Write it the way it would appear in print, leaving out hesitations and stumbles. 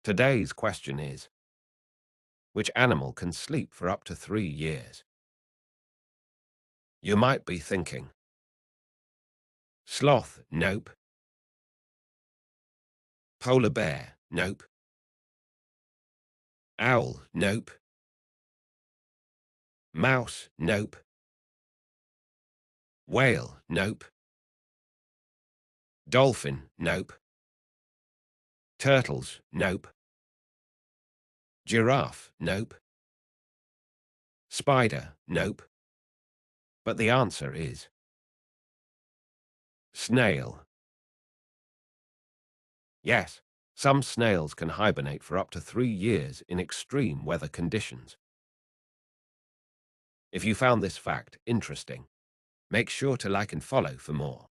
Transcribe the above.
Today's question is, which animal can sleep for up to 3 years? You might be thinking, sloth, nope. Polar bear, nope. Owl, nope. Mouse, nope. Whale, nope. Dolphin, nope. Turtles, nope. Giraffe, nope. Spider, nope. But the answer is snail. Yes, some snails can hibernate for up to 3 years in extreme weather conditions. If you found this fact interesting, make sure to like and follow for more.